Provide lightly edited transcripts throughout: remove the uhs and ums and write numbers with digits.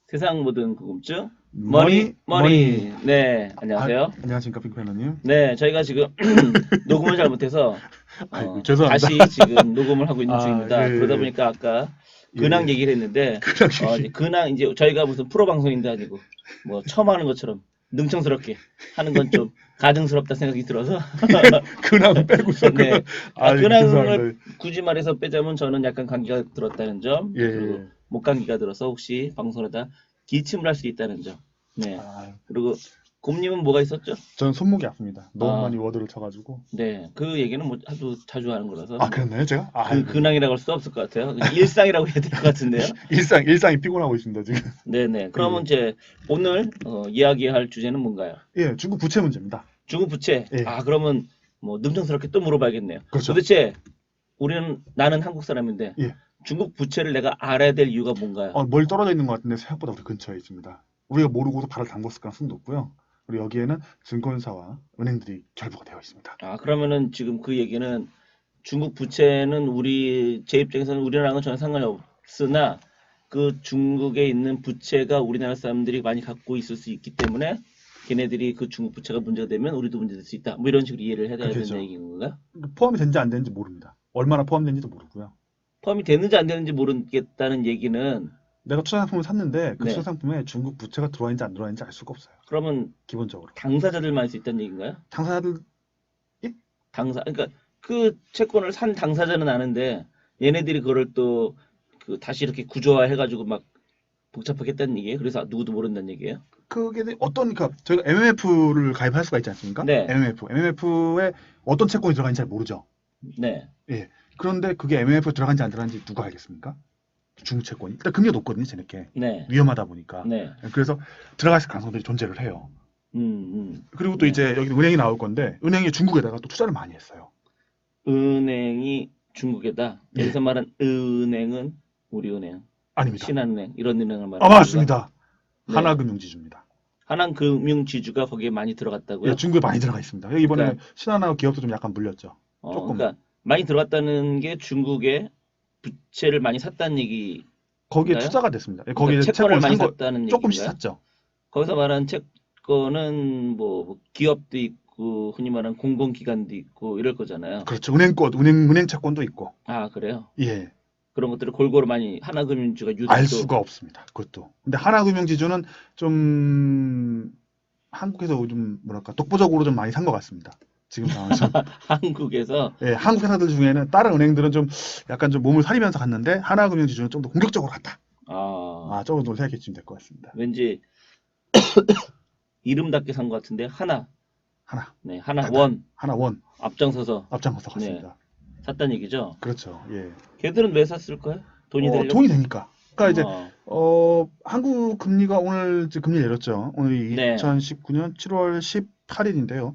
세상 모든 궁금증 머니. 네, 안녕하세요. 안녕하십니까 핑크패너님. 네, 저희가 지금 녹음을 잘못해서 아이고 죄송합니다. 다시 지금 녹음을 하고 있는 아, 중입니다. 그러다 예, 보니까 아까 예, 근황 예. 얘기를 했는데 그냥 이제 근황 이제 저희가 무슨 프로 방송인도 아니고 뭐 처음 하는 것처럼 능청스럽게 하는 건 좀 가증스럽다 생각이 들어서 근황 빼고서 네, 아이고 근황을 죄송합니다. 굳이 말해서 빼자면 저는 약간 감기가 들었다는 점, 예, 그리고 예. 목감기가 들어서 혹시 방송하다 기침을 할 수 있다는 점. 네. 아, 그리고 곰님은 뭐가 있었죠? 저는 손목이 아픕니다. 너무 아, 많이 워드를 쳐가지고. 네. 그 얘기는 뭐 아주 자주 하는 거라서 아, 뭐 그랬나요 제가? 그 아이고 근황이라고 할 수 없을 것 같아요. 일상이라고 해야 될 것 같은데요. 일상이 피곤하고 있습니다 지금. 네네. 그러면 예, 이제 오늘 이야기할 주제는 뭔가요? 예, 중국 부채 문제입니다. 중국 부채. 예, 아, 그러면 뭐 능청스럽게 또 물어봐야겠네요. 그렇죠. 도대체 나는 한국 사람인데 예, 중국 부채를 내가 알아야 될 이유가 뭔가요? 멀리 떨어져 있는 것 같은데 생각보다 우리 근처에 있습니다. 우리가 모르고도 발을 담궜을 가능성이 높고요. 그리고 여기에는 증권사와 은행들이 결부가 되어 있습니다. 아, 그러면은 지금 그 얘기는 중국 부채는 제 입장에서는 우리나라랑은 전혀 상관이 없으나 그 중국에 있는 부채가 우리나라 사람들이 많이 갖고 있을 수 있기 때문에 걔네들이 그 중국 부채가 문제가 되면 우리도 문제될 수 있다. 뭐 이런 식으로 이해를 해야 그렇게 된다는 되죠. 얘기인 건가요? 포함이 된지 안 되는지 모릅니다. 얼마나 포함된지도 모르고요. 포함이 되는지 안 되는지 모르겠다는 얘기는 내가 투자상품을 샀는데 그 네. 투자상품에 중국 부채가 들어와 있는지 안 들어와 있는지 알 수가 없어요. 그러면 기본적으로. 당사자들만 알 수 있다는 얘기인가요? 당사자들 그러니까 그 채권을 산 당사자는 아는데 얘네들이 그거를 또 그 다시 이렇게 구조화해가지고 막 복잡하게 했다는 얘기예요. 그래서 누구도 모른다는 얘기예요. 그게 그러니까 저희가 MMF를 가입할 수가 있지 않습니까? 네, MMF에 어떤 채권이 들어가는지 잘 모르죠. 네, 예. 그런데 그게 MMF에 들어간지 안 들어간지 누가 알겠습니까? 중국 채권이. 일단 금리가 높거든요, 쟤네께. 네, 위험하다 보니까. 네, 그래서 들어갈 가능성들이 존재를 해요. 그리고 또 네. 이제 여기 은행이 나올 건데 은행이 중국에다가 또 투자를 많이 했어요. 은행이 중국에다 예. 여기서 말한 은행은 우리 은행, 아닙니다. 신한은행 이런 은행을 아, 말하는 건가? 맞습니다. 네, 하나금융지주입니다. 하나금융지주가 거기에 많이 예, 들어갔다고요? 중국에 많이 들어가 있습니다. 이번에 그러니까 신한하고 기업도 좀 약간 물렸죠. 조금. 그러니까 많이 들어갔다는 게 중국에 부채를 많이 샀다는 얘기인가요? 거기에 투자가 됐습니다. 예, 그러니까 거기에 채권을 채권 많이 산 거 샀다는 조금씩 얘기인가요? 샀죠. 거기서 말하는 채권은 뭐 기업도 있고 흔히 말하는 공공기관도 있고 이럴 거잖아요. 그렇죠. 은행 채권도 있고. 아, 그래요? 예. 그런 것들을 골고루 많이 하나금융주가 알 유독 또 수가 없습니다. 그것도. 근데 하나금융지주는 좀 한국에서 좀 뭐랄까 독보적으로 좀 많이 산 것 같습니다. 지금 상황에서. 한국에서 예, 한국 회사들 중에는 다른 은행들은 좀 약간 좀 몸을 사리면서 갔는데 하나금융지주는 좀 더 공격적으로 갔다. 아, 아, 저거 좀 생각해 주시면 될 것 같습니다. 왠지 이름답게 산 것 같은데 하나, 네, 하나 단단, 원 하나 원 앞장서서 앞장서서 네, 갔습니다. 샀다는 얘기죠. 그렇죠. 예. 걔들은 왜 샀을까요? 돈이 돈이 되려고? 되니까. 그러니까 이제 어, 한국 금리가 오늘 이제 금리 내렸죠. 오늘이 네, 2019년 7월 18일인데요.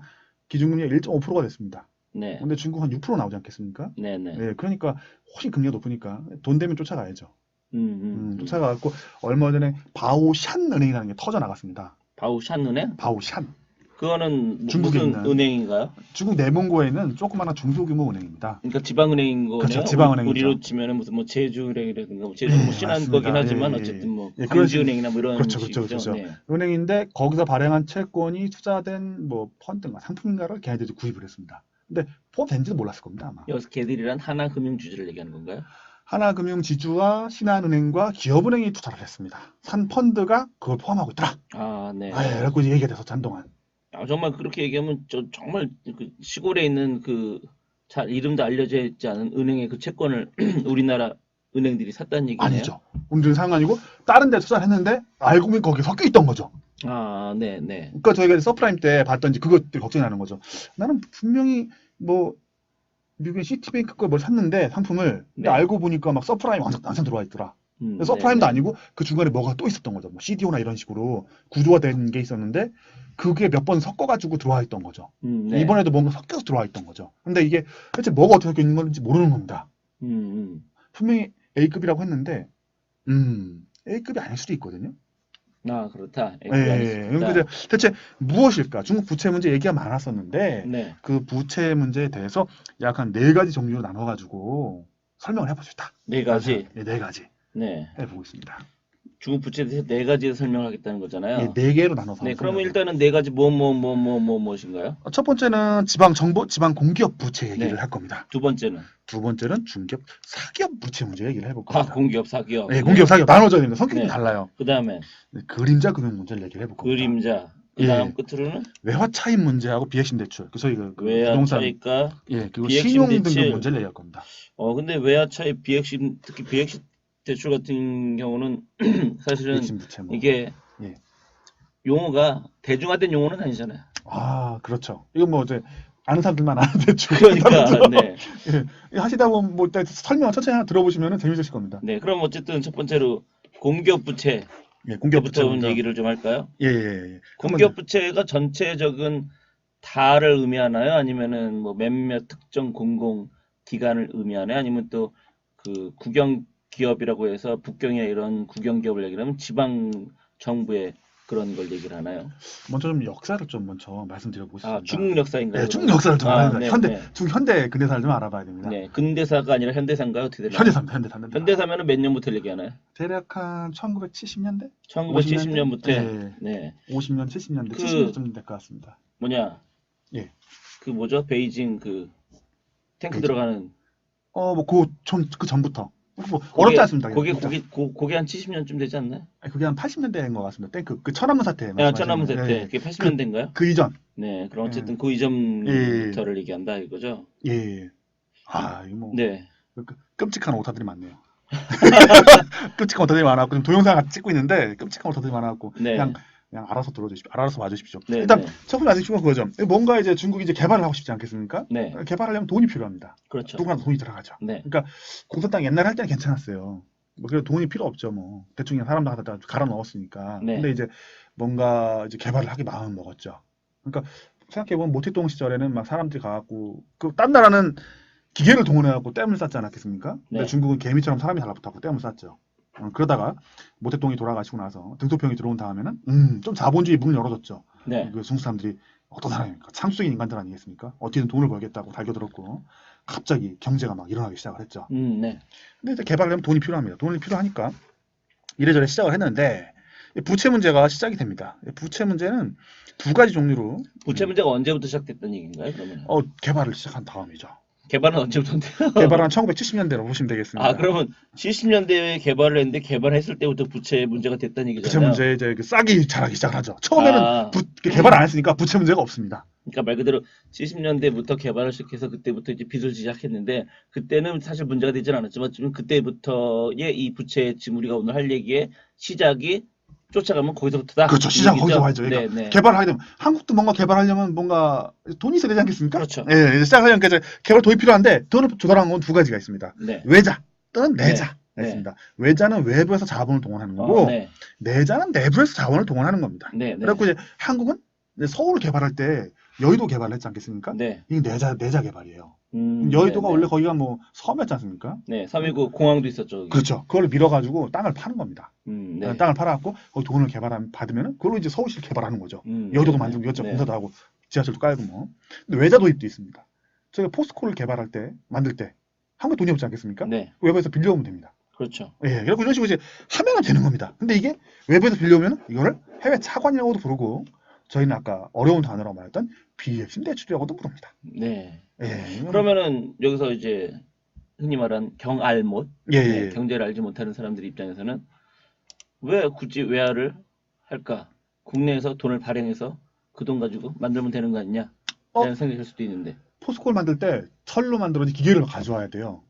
기준금리가 1.5%가 됐습니다. 네, 근데 중국 한 6% 나오지 않겠습니까? 네, 네, 네, 그러니까 훨씬 금리가 높으니까 돈 되면 쫓아가야죠. 음, 음, 음. 쫓아가고 얼마 전에 바오샨 은행이라는 게 터져 나갔습니다. 바오샨은행? 바오샨. 그거는 중국에 무슨 있는 은행인가요? 중국 내몽고에 있는 조그마한 중소규모 은행입니다. 그러니까 지방은행인 그렇죠. 거네요. 지방은행이죠. 우리로 치면은 무슨 뭐 제주은행이라든가 뭐 제주는 뭐 예, 신한 거긴 맞습니다. 예, 하지만 예, 어쨌든 예. 뭐 예, 그런 식, 광주은행이나 뭐 이런 그렇죠, 그렇죠, 식이죠. 그렇죠. 네. 은행인데 거기서 발행한 채권이 투자된 뭐 펀드인가 상품인가를 걔네들이 구입을 했습니다. 근데 포함된지도 몰랐을 겁니다, 아마. 여기서 걔들이란 하나금융주주를 얘기하는 건가요? 하나금융지주와 신한은행과 기업은행이 투자를 했습니다. 산 펀드가 그걸 포함하고 있더라. 아, 네, 아, 예, 네. 그래갖고 이제 얘기가 돼서 한동안. 아, 정말 그렇게 얘기하면 저 정말 그 시골에 있는 그 잘 이름도 알려져 있지 않은 은행의 그 채권을 우리나라 은행들이 샀다는 얘기네요. 아니죠. 우리들은 상관이고 다른 데 투자를 했는데 알고 보니 거기에 섞여 있던 거죠. 아, 네, 네. 그러니까 저희가 이제 서프라임 때 봤던지 그것들이 걱정이 나는 거죠. 나는 분명히 뭐 미국의 시티뱅크 걸 뭘 샀는데 상품을 근데 네. 알고 보니까 막 서프라임 완전 들어와 있더라. 네, 서프라임도 네. 아니고 그 중간에 뭐가 또 있었던 거죠. 뭐 CDO나 이런 식으로 구조화 된 게 있었는데 그게 몇 번 섞어가지고 들어와 있던 거죠. 네. 이번에도 뭔가 섞여서 들어와 있던 거죠. 근데 이게 대체 뭐가 어떻게 섞여 있는 건지 모르는 겁니다. 음, 음. 분명히 A급이라고 했는데 A급이 아닐 수도 있거든요. 아, 그렇다. 예, A급이 아닐 수 그러니까 있다. 대체 무엇일까? 중국 부채 문제 얘기가 많았었는데 네. 그 부채 문제에 대해서 약 한 네 가지 종류로 나눠가지고 설명을 해볼 수 있다. 네 가지. 네 가지 네. 해보고 있습니다. 중국 부채에 대해서 네 가지에서 설명을 하겠다는 거잖아요. 예, 네 개로 나눠서. 네, 한번 그러면 설명해요. 일단은 네 가지 무엇인가요? 첫 번째는 지방 정부, 지방 공기업 부채 얘기를 네. 할 겁니다. 두 번째는 두 번째는 중기업, 사기업 부채 문제 얘기를 해볼 아, 겁니다. 공기업, 사기업. 예, 공기업, 사기업 나눠져야 됩니다. 성격이 네. 달라요. 그다음에 네, 그림자 금융 문제를 얘기를 해볼 겁니다. 그림자. 그다음 예. 끝으로는 외화 차입 문제하고 비핵심 대출. 그래서 이거 외화 부동산, 차익과 예, 그리고 비핵심 신용 대출. 등급 문제를 얘기할 겁니다. 근데 외화 차익 비핵심 특히 비핵심 대출 같은 경우는 사실은 비핵심 부채 뭐. 이게 예. 용어가 대중화된 용어는 아니잖아요. 아, 그렇죠. 이거 뭐 이제 아는 사람들만 아는 대출. 그러니까 네. 예, 하시다 보면 뭐 일단 설명 천천히 하나 들어보시면 재밌으실 겁니다. 네, 그럼 어쨌든 첫 번째로 공기업 부채 예, 공기업 부채 부터 먼저. 얘기를 좀 할까요? 예, 예, 예. 공기업 부채가 전체적인 다를 의미하나요? 아니면은 뭐 몇몇 특정 공공 기관을 의미하나요? 아니면 또 그 국영 기업이라고 해서 북경의 이런 국영 기업을 얘기하면 지방 정부의 그런 걸 얘기를 하나요? 먼저 좀 역사를 좀 먼저 말씀드려보겠습니다. 아, 중국 역사인가요? 네, 중국 그러면? 역사를 좀 알아야 네, 됩니다. 네. 현대 근대사를 좀 알아봐야 됩니다. 네, 근대사가 아니라 현대사인가요? 어떻게 되나요? 현대사. 현대사면은 몇 년부터 얘기하나요? 대략 한 1970년대? 1970년부터 예. 네. 50년, 70년대, 그- 70년쯤 될 것 같습니다. 뭐냐? 예. 그 뭐죠? 베이징 그 탱크 베이징. 들어가는 뭐 그 전부터. 뭐 어렵지 않습니다. 진짜. 그게 한 70년쯤 되지 않나요? 아니, 그게 한 80년대인 것 같습니다. 그 천안문 사태. 아, 말씀하시는 천안문 거예요. 사태. 예, 예. 그게 80년대인가요? 그 이전. 네, 그럼 어쨌든 예. 그 이전부터를 얘기한다 이거죠. 예. 아, 이거 뭐 네, 끔찍한 오타들이 많네요. 끔찍한 오타들이 많아갖고 지금 동영상 같이 찍고 있는데 끔찍한 오타들이 많아갖고 네, 그냥 알아서 들어주십시오. 알아서 봐주십시오. 네, 일단 네. 첫 번째 말씀드린 건 그거죠. 뭔가 이제 중국이 이제 개발을 하고 싶지 않겠습니까? 네, 개발하려면 돈이 필요합니다. 그렇죠. 누구나 돈이 들어가죠. 네, 그러니까 공산당 옛날에 할 때는 괜찮았어요. 뭐 그래도 돈이 필요 없죠. 뭐 대충 그냥 사람들 갖다 갈아 넣었으니까. 네. 근데 이제 뭔가 이제 개발을 하기 마음 먹었죠. 그러니까 생각해보면 모택동 시절에는 막 사람들이 가갖고 그 딴 나라는 기계를 동원해갖고 댐을 쌓지 않았겠습니까? 근데 네. 중국은 개미처럼 사람이 달라붙어갖고 댐을 쌓죠. 그러다가 모택동이 돌아가시고 나서 등소평이 들어온 다음에는 좀 자본주의 문을 열어줬죠. 네, 그 중국 사람들이 어떤 사람입니까? 창수적인 인간들 아니겠습니까? 어떻게든 돈을 벌겠다고 달겨들었고 갑자기 경제가 막 일어나기 시작을 했죠. 네, 근데 이제 개발하려면 돈이 필요합니다. 돈이 필요하니까 이래저래 시작을 했는데 이 부채 문제가 시작이 됩니다. 이 부채 문제는 두 가지 종류로 부채 문제가 언제부터 시작됐다는 얘기인가요? 그러면 개발을 시작한 다음이죠. 개발은 언제부터인데요? 개발은 1970년대로 보시면 되겠습니다. 아, 그러면 70년대에 개발을 했는데 개발했을 때부터 부채 문제가 됐다는 부채 얘기잖아요. 문제 이제 그 싹이 자라기 시작하죠. 처음에는 아. 개발 안 했으니까 부채 문제가 없습니다. 그러니까 말 그대로 70년대부터 개발을 시작해서 그때부터 이제 빚을 시작했는데 그때는 사실 문제가 되진 않았지만 지금 그때부터의 이 부채 지금 우리가 오늘 할 얘기의 시작이 쫓아가면 거기서부터다. 그렇죠. 이 시장 얘기죠? 거기서 와야죠. 그러니까 네, 네. 개발을 하게 되면 한국도 뭔가 개발하려면 뭔가 돈이 있어야 되지 않겠습니까? 그렇죠. 예, 이제 시작하려면 이제 개발 돈이 필요한데 돈을 조달하는 건 두 가지가 있습니다. 네. 외자 또는 내자. 네. 있습니다. 외자는 외부에서 자본을 동원하는 거고 네. 내자는 내부에서 자본을 동원하는 겁니다. 네. 네. 그래갖고 이제 한국은 이제 서울을 개발할 때 여의도 개발을 했지 않겠습니까? 네. 이게 내자 개발이에요. 여의도가 네, 원래 네. 거기가 뭐 섬이었지 않습니까? 네, 3.19 공항도 있었죠. 거기. 그렇죠. 그걸 밀어가지고 땅을 파는 겁니다. 네. 땅을 팔아갖고 거기 돈을 받으면은 그걸로 이제 서울시를 개발하는 거죠. 여의도도 네, 만들고 이것저것 네. 공사도 하고 지하철도 깔고 뭐. 근데 외자 도입도 있습니다. 저희가 포스코를 개발할 때 만들 때 한국 돈이 없지 않겠습니까? 네. 외부에서 빌려오면 됩니다. 그렇죠. 예, 그리고 이런 식으로 이제 하면은 되는 겁니다. 근데 이게 외부에서 빌려오면 이거를 해외 차관이라고도 부르고 저희는 아까 어려운 단어라고 말했던 비핵심 대출이라고도 부릅니다. 네. 예, 그러면은 여기서 이제 흔히 말한 경알못, 예, 네, 예. 경제를 알지 못하는 사람들 입장에서는 왜 굳이 외화를 할까? 국내에서 돈을 발행해서 그 돈 가지고 만들면 되는 거 아니냐? 라는 생각일 수도 있는데. 포스코를 만들 때 철로 만들어진 기계를 가져와야 돼요.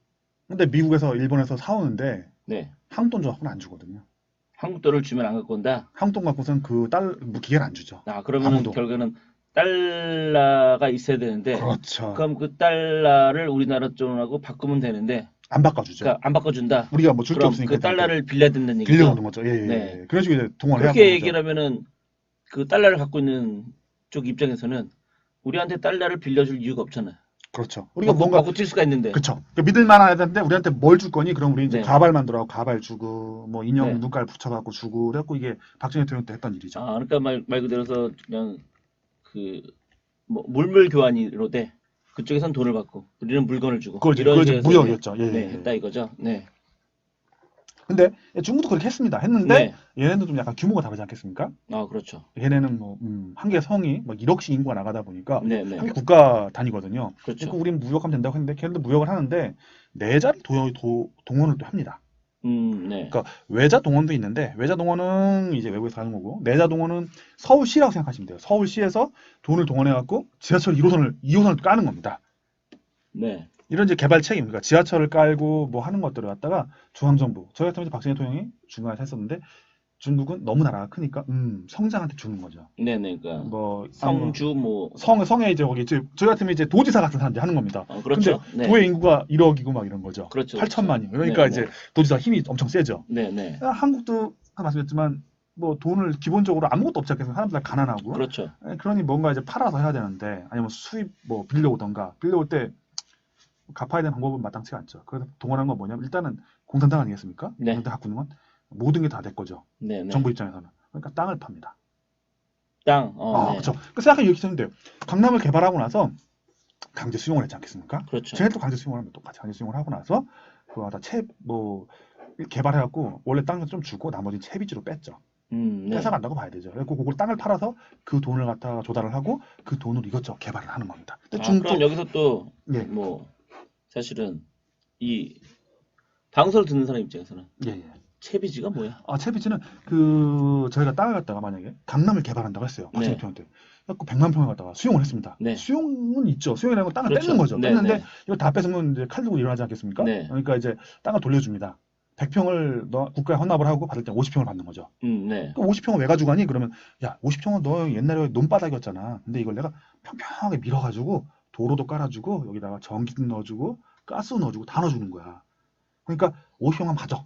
근데 미국에서 일본에서 사오는데 네. 한국 돈 줘갖고는 안 주거든요. 한국 돈을 주면 안 갖고 온다? 한국 돈 갖고서는 기계를 안 주죠. 아, 그러면은 아무도. 결국에는 달러가 있어야 되는데 그렇죠. 그럼 그 달러를 우리나라 쪽하고 바꾸면 되는데 안 바꿔주죠. 그러니까 안 바꿔준다. 우리가 뭐 줄 게 그럼 없으니까 그 달러를 빌려야 된다는 얘기죠. 빌려오는 거죠. 예, 예. 네. 예. 그런 식으로 이제 동원을 해야 그렇게 되는 얘기를 거죠. 하면은 그 달러를 갖고 있는 쪽 입장에서는 우리한테 달러를 빌려줄 이유가 없잖아요. 그렇죠. 우리가 뭔가 바꿔 뛸 수가 있는데. 그렇죠. 그러니까 믿을 만한 애한테 우리한테 뭘 줄 거니? 그럼 우리 이제 네. 가발 만들어 가발 주고 뭐 인형 네. 눈깔 붙여갖고 주고 그래갖고 이게 박정희 대통령 때 했던 일이죠. 아, 그러니까 말 그대로서 그냥 그 뭐 물물 교환으로 돼. 그쪽에선 돈을 받고 우리는 물건을 주고 그걸 이제 이런 식으로 무역이었죠. 예, 네, 예. 했다 이거죠. 네. 근데 중국도 그렇게 했습니다. 했는데 네. 얘네도 좀 약간 규모가 다르지 않겠습니까? 아, 그렇죠. 얘네는 뭐 한 개 성이 막 1억씩 인구가 나가다 보니까 네, 한 네. 개 국가 단위거든요. 그렇죠. 그러니까 우리는 무역하면 된다고 했는데 걔네도 무역을 하는데 내자를 동원을 또 합니다. 네. 그러니까 외자 동원도 있는데 외자 동원은 이제 외국에서 하는 거고 내자 동원은 서울시라고 생각하시면 돼요. 서울시에서 돈을 동원해 갖고 지하철 1호선을 2호선을 까는 겁니다. 네. 이런 이제 개발 책임, 그러니까 지하철을 깔고 뭐 하는 것들을 갖다가 중앙정부, 저희 같은 경우 박정희 대통령이 중간에서 했었는데 중국은 너무 나라가 크니까 성장한테 주는 거죠. 네, 네. 그러니까 뭐 성주 뭐 성에 이제 거기 저희 같으면 이제 도지사 같은 사람들이 하는 겁니다. 그렇죠. 근데 네. 도의 인구가 1억이고 막 이런 거죠. 그렇죠. 8천만이요. 그러니까 네, 이제 네. 도지사 힘이 엄청 세죠. 네, 네. 한국도 아까 말씀드렸지만 뭐 돈을 기본적으로 아무것도 없지 않겠어요. 사람들 다 가난하고. 그렇죠. 그러니 뭔가 이제 팔아서 해야 되는데 아니면 수입 뭐 빌려오던가 빌려올 때 갚아야 되는 방법은 마땅치가 않죠. 그래서 동원한 건 뭐냐면 일단은 공산당 아니겠습니까? 네. 공산당 갖고 있는 건 모든 게 다 내 거죠. 네, 네. 정부 입장에서는. 그러니까 땅을 팝니다. 땅. 네. 그렇죠. 그 생각해 이렇게 했는데 강남을 개발하고 나서 강제 수용을 했지 않겠습니까? 그렇죠. 쟤네도 강제 수용을 하면 똑같이 강제 수용을 하고 나서 그거 다 뭐 개발해갖고 원래 땅을 좀 주고 나머지 채비지로 뺐죠. 네. 뺏어간다고 봐야 되죠. 그리고 그걸 땅을 팔아서 그 돈을 갖다가 조달을 하고 그 돈으로 이것저것 개발을 하는 겁니다. 근데 그럼 여기서 또 예. 뭐 사실은 이 방송을 듣는 사람 입장에서는 예. 채비지가 뭐야? 채비지는 그 저희가 땅을 갖다가 만약에 강남을 개발한다고 했어요. 박정희 네. 대통령 때. 그래서 100만 평을 갖다가 수용을 했습니다. 네. 수용은 있죠. 수용이라는 건 땅을 그렇죠. 뺏는 거죠. 네, 뺏는데 네. 이거 다 뺏으면 이제 칼 들고 일어나지 않겠습니까? 네. 그러니까 이제 땅을 돌려줍니다. 100평을 너 국가에 헌납을 하고 받을 때 50평을 받는 거죠. 네. 그 50평을 왜 가져가니? 그러면 야 50평은 너 옛날에 논바닥이었잖아. 근데 이걸 내가 평평하게 밀어가지고 도로도 깔아주고 여기다가 전기도 넣어주고 가스도 넣어주고 다 넣어주는 거야. 그러니까 50평만 받아.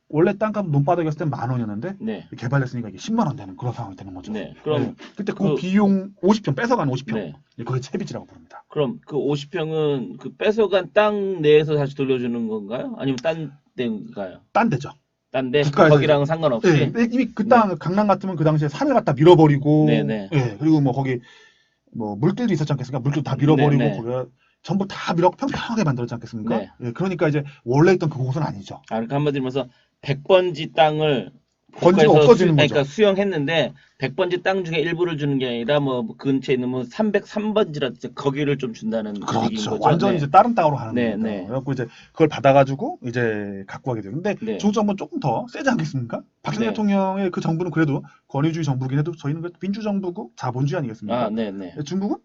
원래 땅값 논바닥이었을 땐 10,000원이었는데 네. 개발됐으니까 이게 10만 원 되는 그런 상황이 되는 거죠. 네. 그럼 그때 그 비용 50평 뺏어간 50평 네. 그게 채비지라고 부릅니다. 그럼 그 50평은 그 뺏어간 땅 내에서 다시 돌려주는 건가요? 아니면 딴 데인가요? 딴 데죠. 딴 데? 국가에서 거기랑은 상관없이? 네, 이미 그 땅 강남 같으면 그 당시에 산을 갖다 밀어버리고 네, 네. 그리고 뭐 거기 뭐 물길도 있었지 않겠습니까? 물길 다 밀어버리고 네, 네. 거기가 전부 다 평평하게 만들었지 않겠습니까? 네. 그러니까 이제 원래 있던 그 곳은 아니죠. 그러니까 한마디로 말해서 100번지 땅을 번지가 국가에서 없어지는 거죠. 그러니까 수용했는데 100번지 땅 중에 일부를 주는 게 아니라 뭐 근처에 있는 뭐 303번지라든지 거기를 좀 준다는 얘기인 그렇죠. 거죠. 완전히 네. 이제 다른 땅으로 하는 네, 겁니다. 네. 그래갖고 이제 그걸 받아가지고 이제 갖고 가게 돼요. 근데 네. 중국 정부는 조금 더 세지 않겠습니까? 박정희 네. 대통령의 그 정부는 그래도 권위주의 정부긴 해도 저희는 그 민주정부고 자본주의 아니겠습니까? 네, 네. 중국은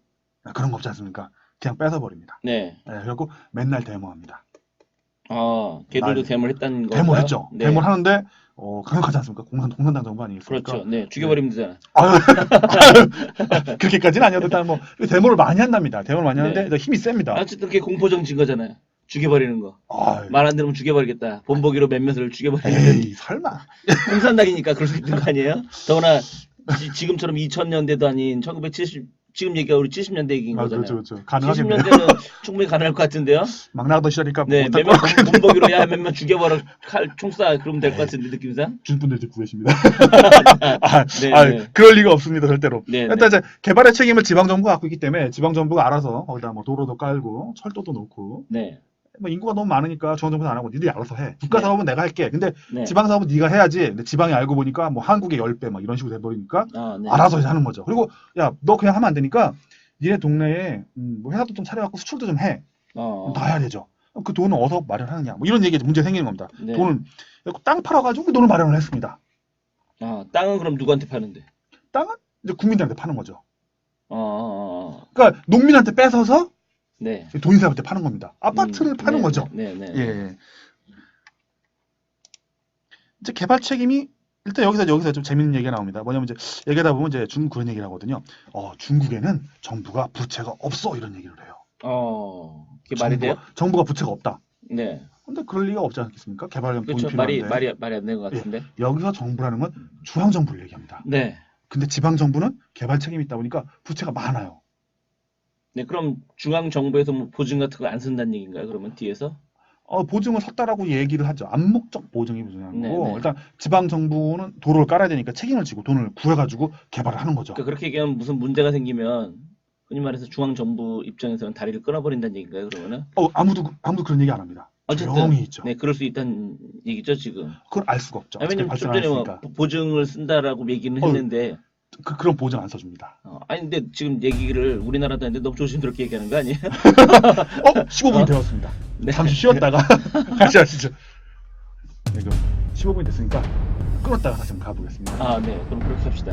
그런 거 없지 않습니까? 그냥 뺏어버립니다. 네. 그래갖고 맨날 데모합니다. 걔들도 날- 데모를 했다는 거죠. 데모를 했죠. 네. 데모를 하는데 강력하지 않습니까? 공산당 정부 아니겠습니까? 그렇죠. 네. 죽여버리면 되잖아. 아유, 그렇게까지는 아니어도 일단 뭐 데모를 많이 한답니다. 데모를 많이 하는데 네. 힘이 셉니다. 어쨌든 그게 공포정치인 거잖아요. 죽여버리는 거. 아유, 말 안 들으면 죽여버리겠다. 본보기로 몇몇을 죽여버리는 에이 설마. 공산당이니까 그럴 수 있는 거 아니에요? 더구나 지금처럼 2000년대도 아닌 1970 지금 얘기가 우리 70년대 얘기인 거잖아요. 그렇죠. 가능하겠네요. 70년대는 충분히 가능할 것 같은데요. 막 나가던 시절이니까 네, 못할 몇몇 본보기로 야 몇몇 죽여버려 칼 총 쏴 그러면 될 것 같은데 느낌상. 주분들 이제 구해십니다. 네. 그럴 리가 없습니다, 절대로. 네, 일단 이제 개발의 책임을 지방 정부가 갖고 있기 때문에 지방 정부가 알아서 거기다 뭐 도로도 깔고 철도도 놓고 네, 뭐 인구가 너무 많으니까 중앙 정부는 안 하고 니들이 알아서 해. 국가 네. 사업은 내가 할게. 근데 네. 지방 사업은 네가 해야지. 근데 지방이 알고 보니까 뭐 한국의 10배 막 이런 식으로 돼버리니까 네. 알아서 이제 하는 거죠. 그리고 야, 너 그냥 하면 안 되니까 니네 동네에 뭐 회사도 좀 차려갖고 수출도 좀 해. 다 해야 되죠. 그 돈은 어디서 마련하느냐. 뭐 이런 얘기 문제 생기는 겁니다. 네. 돈을 땅 팔아가지고 그 돈을 마련을 했습니다. 땅은 그럼 누구한테 파는데? 땅은 이제 국민들한테 파는 거죠. 그러니까 농민한테 뺏어서 네. 돈사람한테 파는 겁니다. 아파트를 파는 네, 거죠. 네, 네. 예. 이제 개발 책임이 일단 여기서 좀 재밌는 얘기가 나옵니다. 뭐냐면 이제 얘기하다 보면 이제 중국 그런 얘기를 하거든요. 중국에는 정부가 부채가 없어 이런 얘기를 해요. 그게 말이 돼요? 정부가 부채가 없다. 네. 근데 그럴 리가 없지 않겠습니까? 개발하려면 돈이 그렇죠. 필요한데. 말이 안 되는 것 같은데. 여기서 정부라는 건 중앙 정부를 얘기합니다. 네. 근데 지방 정부는 개발 책임이 있다 보니까 부채가 많아요. 네, 그럼 중앙 정부에서 뭐 보증 같은 거 안 쓴다는 얘기인가요? 그러면 뒤에서? 보증을 섰다라고 얘기를 하죠. 암묵적 보증이 보증한 네, 거고 네. 일단 지방 정부는 도로를 깔아야 되니까 책임을 지고 돈을 구해가지고 개발을 하는 거죠. 그러니까 그렇게 얘기하면 무슨 문제가 생기면 흔히 말해서 중앙 정부 입장에서는 다리를 끊어버린다는 얘기인가요? 그러면은? 아무도 그런 얘기 안 합니다. 어쨌든 조용히 있죠. 네, 그럴 수 있다는 얘기죠, 지금. 그걸 알 수가 없죠. 아니, 어차피 왜냐면 좀 발생 안 전에 뭐 했으니까. 보증을 쓴다라고 얘기는 어, 했는데 그런 보증 안 써줍니다. 아니 근데 지금 얘기를 우리나라도 하는데 너무 조심스럽게 얘기하는 거 아니에요? 15분이 되었습니다. 네. 잠시 쉬었다가 다시 하시죠. 네, 그럼 15분이 됐으니까 끊었다가 다시 한번 가보겠습니다. 아, 네. 그럼 그렇게 합시다.